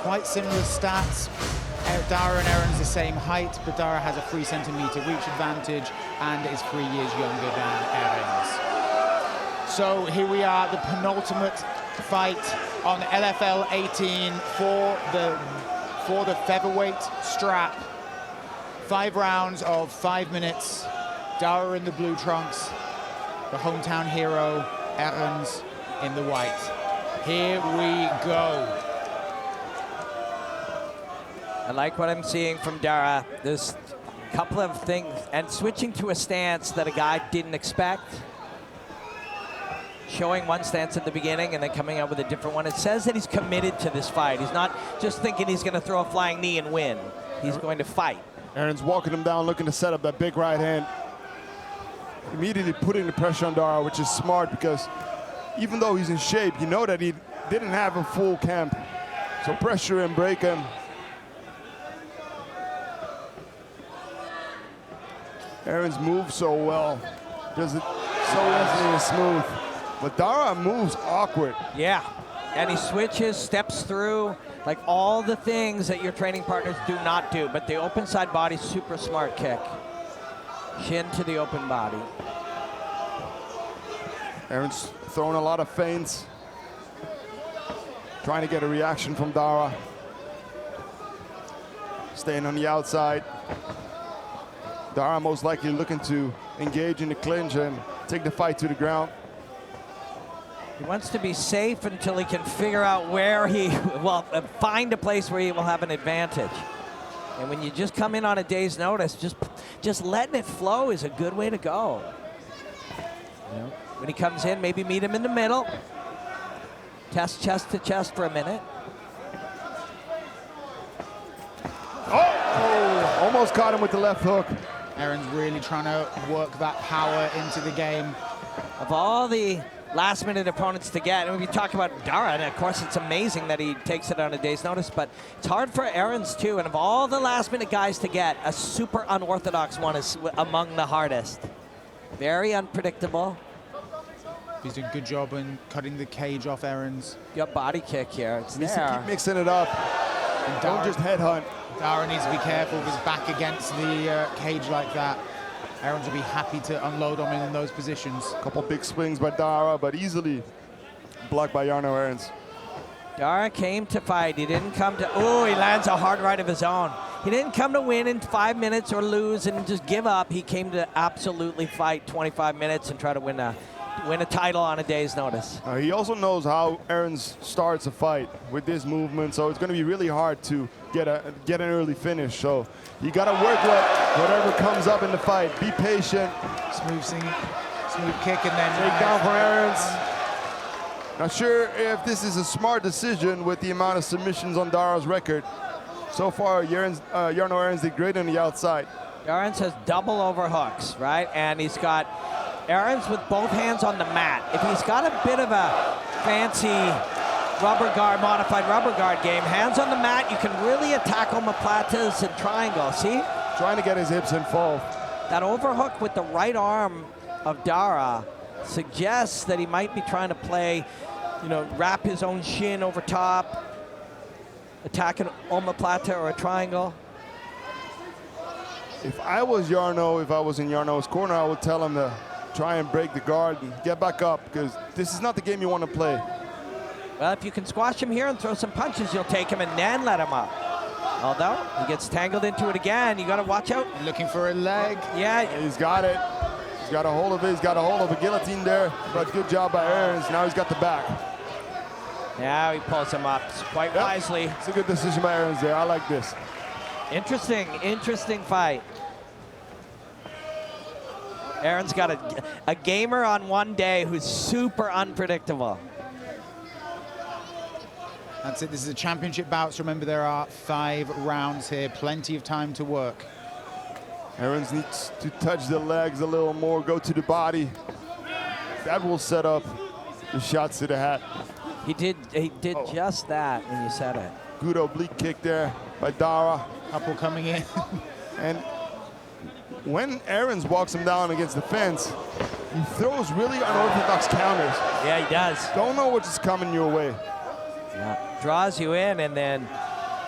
quite similar stats. Dara and Errens the same height, but Dara has a 3 centimeter reach advantage and is 3 years younger than Errens. So here we are, the penultimate fight on LFL 18 for the featherweight strap. 5 rounds of 5 minutes. Dara in the blue trunks, the hometown hero, Errens in the white. Here we go. I like what I'm seeing from Dara. There's a couple of things, and switching to a stance that a guy didn't expect. Showing one stance at the beginning and then coming out with a different one. It says that he's committed to this fight. He's not just thinking he's going to throw a flying knee and win. He's going to fight. Errens walking him down, looking to set up that big right hand. Immediately putting the pressure on Dara, which is smart because even though he's in shape, you know that he didn't have a full camp. So pressure him, break him. Errens moves so well, does it so easily and smooth. But Dara moves awkward. Yeah, and he switches, steps through, like all the things that your training partners do not do. But the open side body, super smart kick. Shin to the open body. Errens throwing a lot of feints, trying to get a reaction from Dara. Staying on the outside. Dara most likely looking to engage in the clinch and take the fight to the ground. He wants to be safe until he can figure out where he will find a place where he will have an advantage. And when you just come in on a day's notice, just letting it flow is a good way to go. Yep. When he comes in, maybe meet him in the middle. Test chest to chest for a minute. Oh, almost caught him with the left hook. Errens really trying to work that power into the game. Of all the last-minute opponents to get, and when you talk about Dara, and of course it's amazing that he takes it on a day's notice, but it's hard for Errens too, and of all the last-minute guys to get, a super unorthodox one is among the hardest. Very unpredictable. He's doing a good job in cutting the cage off Errens. Got body kick here, it's Needs there. to keep mixing it up. And Don't just headhunt. Dara needs to be careful with his back against the cage like that. Errens will be happy to unload on him in those positions. A couple big swings by Dara, but easily blocked by Jarno Errens. Dara came to fight. He didn't come to, oh, he lands a hard right of his own. He didn't come to win in 5 minutes or lose and just give up. He came to absolutely fight 25 minutes and try to win a title on a day's notice. He also knows how Errens starts a fight with this movement, so it's going to be really hard to get an early finish. So you got to work with whatever comes up in the fight. Be patient. Smooth kick and then take down from Errens. Not sure if this is a smart decision with the amount of submissions on Dara's record. So far, Jarno Errens did great on the outside. Errens has double overhooks, right? And he's got Errens with both hands on the mat. If he's got a bit of a fancy rubber guard, modified rubber guard game, hands on the mat, you can really attack omoplatas and triangles, see? Trying to get his hips involved. That overhook with the right arm of Dara suggests that he might be trying to play, wrap his own shin over top, attack an omoplata or a triangle. If I was Jarno, if I was in Jarno's corner, I would tell him to try and break the guard and get back up, because this is not the game you want to play. Well, if you can squash him here and throw some punches, you'll take him and then let him up. Although, he gets tangled into it again. You got to watch out. Looking for a leg. Yeah. He's got it. He's got a hold of it. He's got a hold of a guillotine there. But good job by Errens. Now he's got the back. Now he pulls him up quite wisely. It's a good decision by Errens there. I like this. Interesting fight. Errens got a gamer on one day who's super unpredictable. That's it. This is a championship bout. So remember, there are 5 rounds here. Plenty of time to work. Errens needs to touch the legs a little more, go to the body. That will set up the shots to the hat. He did just that when you said it. Good oblique kick there by Dara. Couple coming in. And when Errens walks him down against the fence, he throws really unorthodox counters. Yeah, he does. Don't know what's coming your way. Yeah. draws you in and then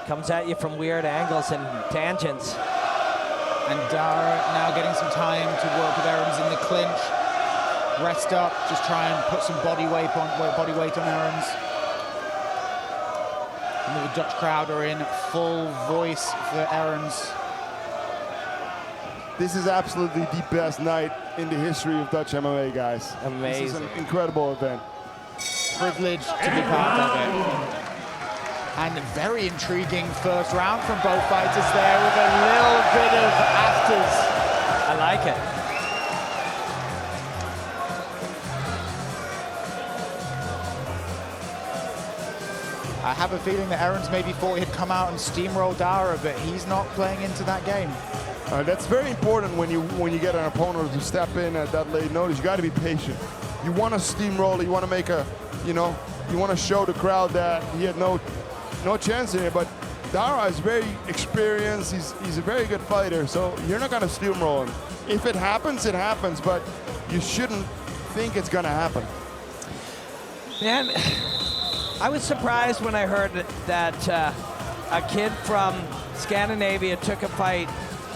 comes at you from weird angles and tangents. And Dara now getting some time to work with Errens in the clinch. Rest up, just try and put some body weight on Errens. And the Dutch crowd are in full voice for Errens. This is absolutely the best night in the history of Dutch MMA, guys. Amazing. This is an incredible event. Privileged to be part of it. And a very intriguing first round from both fighters there with a little bit of afters. I like it. I have a feeling that Errens maybe thought he'd come out and steamroll Dara, but he's not playing into that game. That's very important when you get an opponent to step in at that late notice. You got to be patient. You want to steamroll. You want to make a, you want to show the crowd that he had no chance in it. But Dara is very experienced. He's a very good fighter. So you're not going to steamroll him. If it happens, it happens. But you shouldn't think it's going to happen. Man, I was surprised when I heard that a kid from Scandinavia took a fight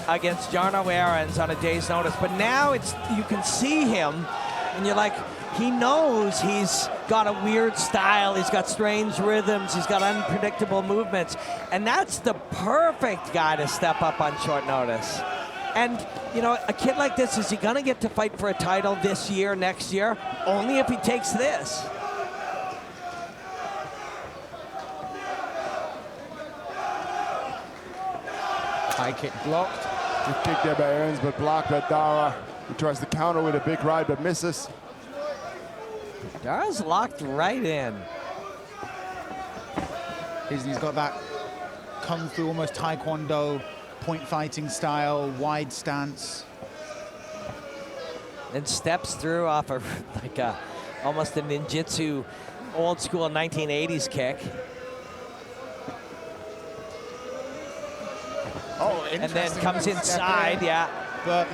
against Jarno Errens on a day's notice. But now you can see him, and you're like, he knows he's got a weird style, he's got strange rhythms, he's got unpredictable movements, and that's the perfect guy to step up on short notice. And, a kid like this, is he gonna get to fight for a title this year, next year? Only if he takes this. High kick blocked. Good kick there by Errens, but blocked by Dara. He tries to counter with a big right, but misses. Dara's locked right in. He's got that kung fu, almost taekwondo, point fighting style, wide stance. And steps through off of almost a ninjutsu, old school 1980s kick. Oh, and then comes inside, yeah. But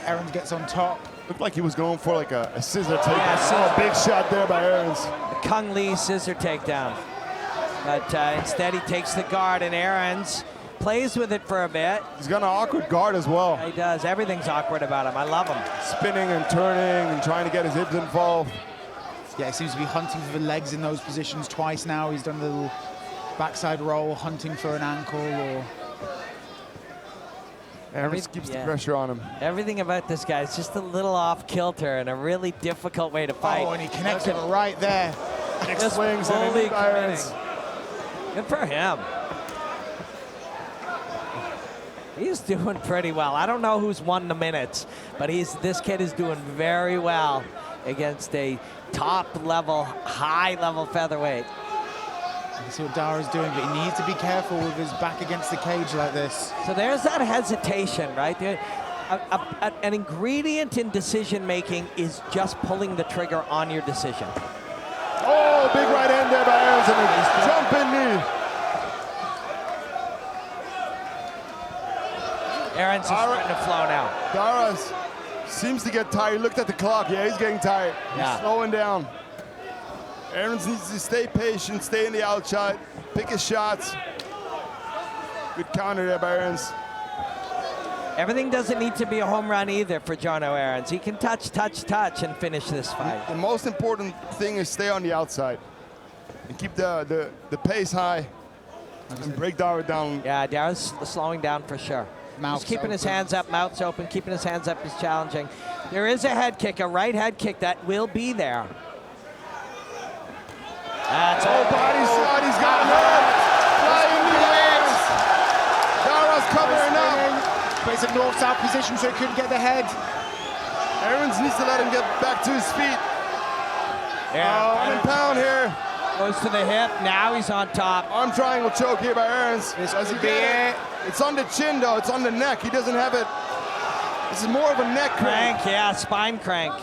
Errens gets on top. Looked like he was going for like a scissor takedown. Yeah, big shot there by Errens. The Kung Lee scissor takedown. But instead he takes the guard, and Errens plays with it for a bit. He's got an awkward guard as well. Yeah, he does. Everything's awkward about him. I love him. Spinning and turning and trying to get his hips involved. Yeah, he seems to be hunting for the legs in those positions twice now. He's done a little backside roll, hunting for an ankle or... Errens keeps the pressure on him. Everything about this guy is just a little off kilter and a really difficult way to fight. Oh, and he connects it right there. Next swings and then Errens. Good for him. He's doing pretty well. I don't know who's won the minutes, but this kid is doing very well against a top-level, high-level featherweight. You can see what Dara's doing, but he needs to be careful with his back against the cage like this. So there's that hesitation, right? An ingredient in decision-making is just pulling the trigger on your decision. Oh, big right hand there by Errens and a jumping knee. Errens is starting to flow now. Dara seems to get tired. He looked at the clock. Yeah, he's getting tired. Yeah. He's slowing down. Errens needs to stay patient, stay in the outside, pick his shots. Good counter there by Errens. Everything doesn't need to be a home run either for Jarno Errens. He can touch, and finish this fight. The most important thing is stay on the outside and keep the pace high and break Dara down. Yeah, Dara's slowing down for sure. He's keeping his hands up, mouth's open, keeping his hands up is challenging. There is a head kick, a right head kick that will be there. That's body shot, he's got hurt. Flying knees. Dara's covering up. But it's a north-south position, so he couldn't get the head. Errens needs to let him get back to his feet. Yeah. 1 pound here. Goes to the hip, now he's on top. Arm triangle choke here by Errens. This Does he could be get it? It's on the chin though, it's on the neck. He doesn't have it. This is more of a neck crank. Yeah, spine crank.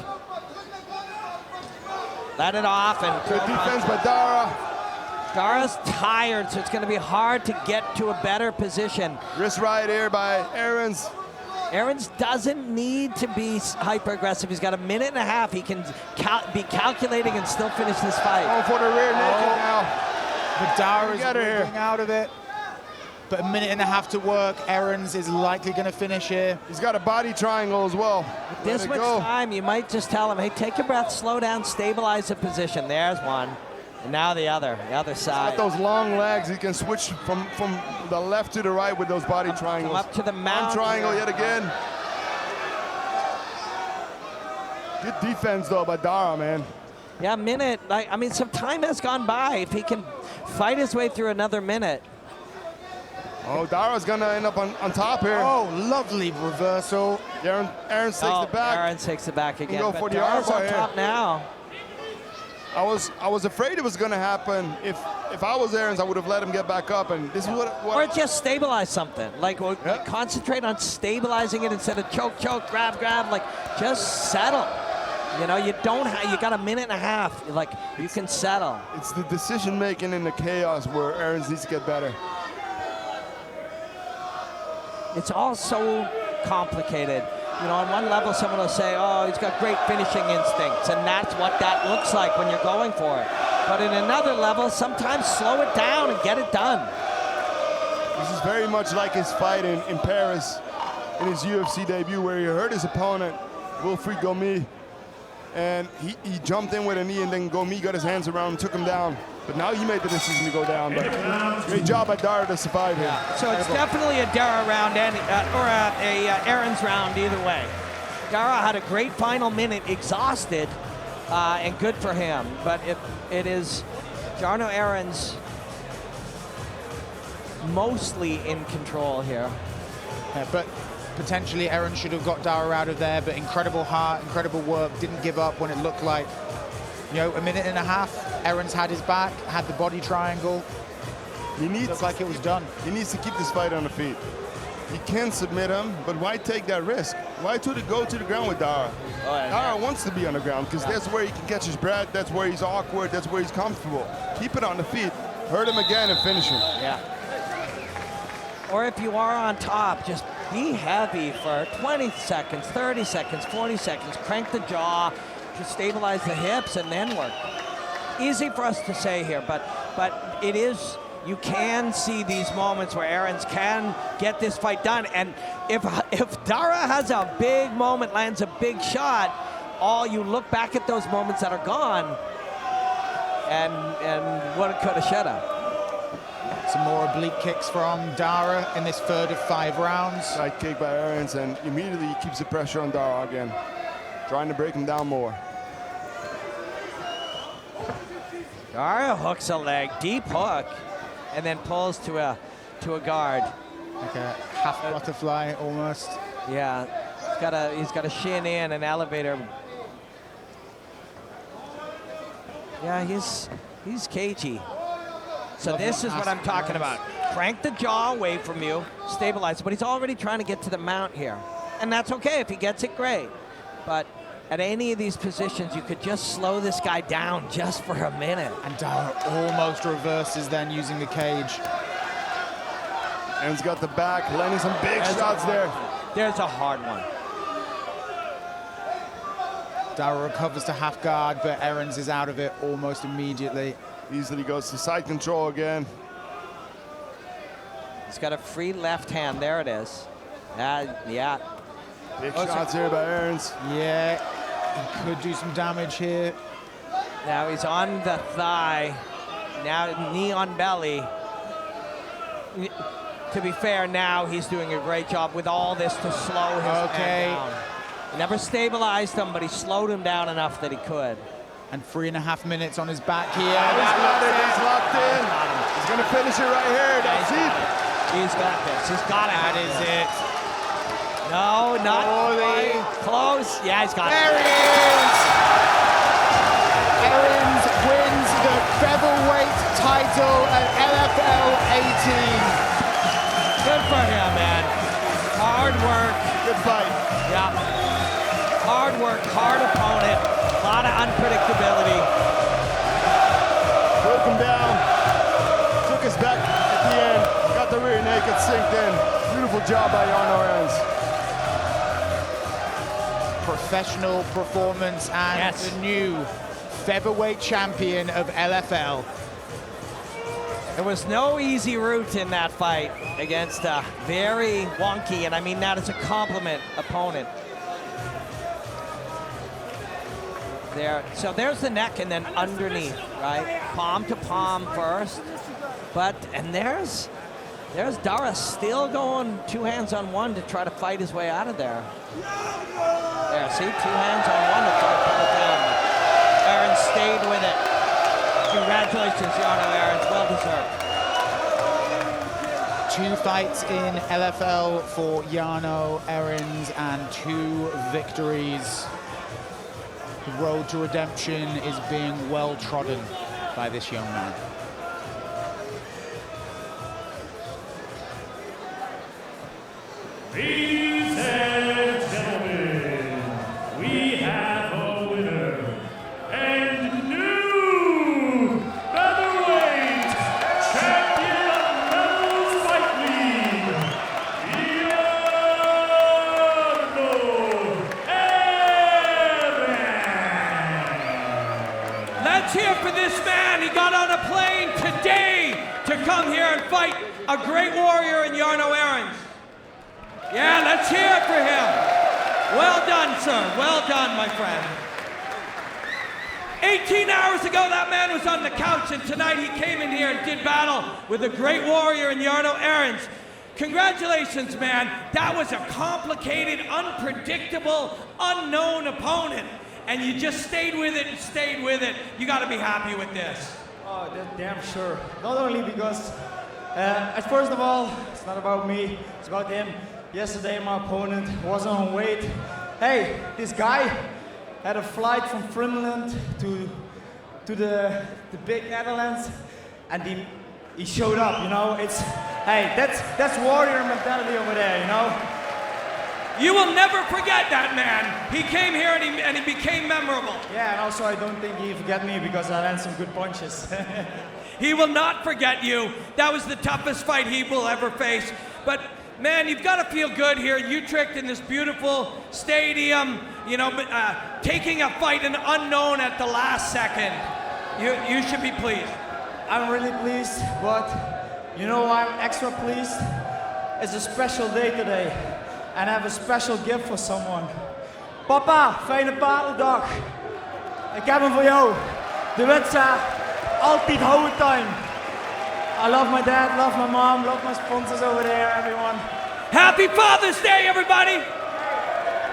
Let it off and good defense by Dara. Dara's tired, so it's going to be hard to get to a better position. Wrist right here by Errens. Errens doesn't need to be hyper-aggressive. He's got 1.5 minutes. He can be calculating and still finish this fight. Going for the rear naked now. But Dara is Get her here. wiggling out of it. But a minute and a half to work. Errens is likely going to finish here. He's got a body triangle as well. This Let much it go. time, you might just tell him, hey, take your breath, slow down, stabilize the position. There's one. And now the other side. Got those long legs. He can switch from the left to the right with those body triangles. Come up to the mount. Triangle here. yet again. Good defense though by Dara, man. Yeah, minute. I mean, some time has gone by. If he can fight his way through another minute. Oh, Dara's gonna end up on top here. Oh, lovely reversal. Errens takes the back. Errens takes the back again. Go But for the Dara's armbar on here. top now. I was afraid it was gonna happen. If I was Errens, I would have let him get back up. And this is what Or just stabilize something. Like concentrate on stabilizing it instead of choke, grab. Like just settle. You know, you got a minute and a half. Like you can settle. It's the decision making in the chaos where Errens needs to get better. It's all so complicated. You know, on one level, someone will say, oh, he's got great finishing instincts, and that's what that looks like when you're going for it. But in another level, sometimes slow it down and get it done. This is very much like his fight in Paris in his UFC debut where he hurt his opponent, Wilfried Gomis, and he jumped in with a knee and then Gomis got his hands around and took him down. But now he made the decision to go down. But great job by Dara to survive here. So it's definitely a Dara round or a Errens round either way. Dara had a great final minute, exhausted, and good for him. But it is Jarno Errens mostly in control here. Yeah, but potentially Errens should have got Dara out of there, but incredible heart, incredible work, didn't give up when it looked like, you know, a minute and a half. Errens had his back, had the body triangle. Looked like it was done. He needs to keep this fight on the feet. You can submit him, but why take that risk? Why go to the ground with Dara? Oh, yeah. Dara wants to be on the ground because that's where he can catch his breath, that's where he's awkward, that's where he's comfortable. Keep it on the feet, hurt him again and finish him. Yeah. Or if you are on top, just be heavy for 20 seconds, 30 seconds, 40 seconds, crank the jaw, just stabilize the hips and then work. Easy for us to say here, but it is, you can see these moments where Errens can get this fight done. And if Dara has a big moment, lands a big shot, you look back at those moments that are gone and what it coulda, shoulda. Some more oblique kicks from Dara in this third of 5 rounds. Side kick by Errens, and immediately he keeps the pressure on Dara again, trying to break him down more. Dara hooks a leg, deep hook, and then pulls to a guard. Like a half butterfly almost. Yeah, he's got a shin in, an elevator. Yeah, he's cagey. So this is what I'm talking about. Crank the jaw away from you, stabilize, but he's already trying to get to the mount here. And that's okay, if he gets it, great. But at any of these positions, you could just slow this guy down just for a minute. And Dara almost reverses then using the cage. And he's got the back, landing some big shots there. There's a hard one. Dara recovers to half guard, but Errens is out of it almost immediately. Easily goes to side control again. He's got a free left hand. There it is. Yeah. Big shots here by Errens. Yeah, he could do some damage here. Now he's on the thigh. Now knee on belly. To be fair, now he's doing a great job with all this to slow his man down. He never stabilized him, but he slowed him down enough that he could. And 3.5 minutes on his back here. He's locked in. He's going to finish it right here. That's it. He's got this. He's got it. That is it. No, not quite. Close. Yeah, he's got it. There he is. Errens wins the featherweight title at LFL 18. Good for him, man. Hard work. Good fight. Yeah. Hard work, hard opponent. A lot of unpredictability. Broke him down. Took us back at the end. Got the rear naked synced in. Beautiful job by Jarno Errens. Professional performance and Yes. the new featherweight champion of LFL. There was no easy route in that fight against a very wonky, and I mean that as a compliment, opponent. There, so there's the neck and then underneath, right? Palm to palm first. And there's Dara still going 2 hands on one to try to fight his way out of there. There, see, 2 hands on one to try to pull it down. Errens stayed with it. Congratulations, Jarno Errens, well deserved. 2 fights in LFL for Jarno Errens and 2 victories. The road to redemption is being well trodden by this young man. Ladies and gentlemen, we have a winner and new Featherweight champion of Metals Fight League, Jarno Errens. Let's hear for this man. He got on a plane today to come here and fight a great warrior in Jarno Errens. Yeah, let's hear it for him. Well done, sir. Well done, my friend. 18 hours ago, that man was on the couch, and tonight he came in here and did battle with a great warrior in Jarno Errens. Congratulations, man. That was a complicated, unpredictable, unknown opponent, and you just stayed with it and stayed with it. You got to be happy with this. Oh, damn sure. Not only because, first of all, it's not about me, it's about him. Yesterday, my opponent wasn't on weight. Hey, this guy had a flight from Finland to the big Netherlands, and he showed up. You know, that's warrior mentality over there. You know. You will never forget that man. He came here and he became memorable. Yeah, and also I don't think he forget me because I land some good punches. He will not forget you. That was the toughest fight he will ever face. But man, you've got to feel good here. Utrecht in this beautiful stadium, you know, taking a fight an unknown at the last second. You should be pleased. I'm really pleased, but you know why I'm extra pleased? It's a special day today, and I have a special gift for someone. Papa, fijne padeldag. Ik heb hem voor jou. De wedstrijd, altijd HOUWETIME. I love my dad, love my mom, love my sponsors over there, everyone. Happy Father's Day, everybody!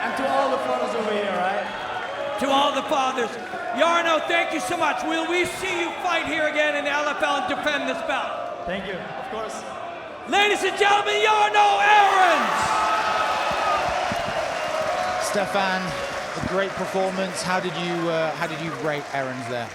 And to all the fathers over here, right? To all the fathers. Jarno, thank you so much. Will we see you fight here again in the LFL and defend this belt? Thank you, of course. Ladies and gentlemen, Jarno Errens! Stefan, a great performance. How did you rate Errens there?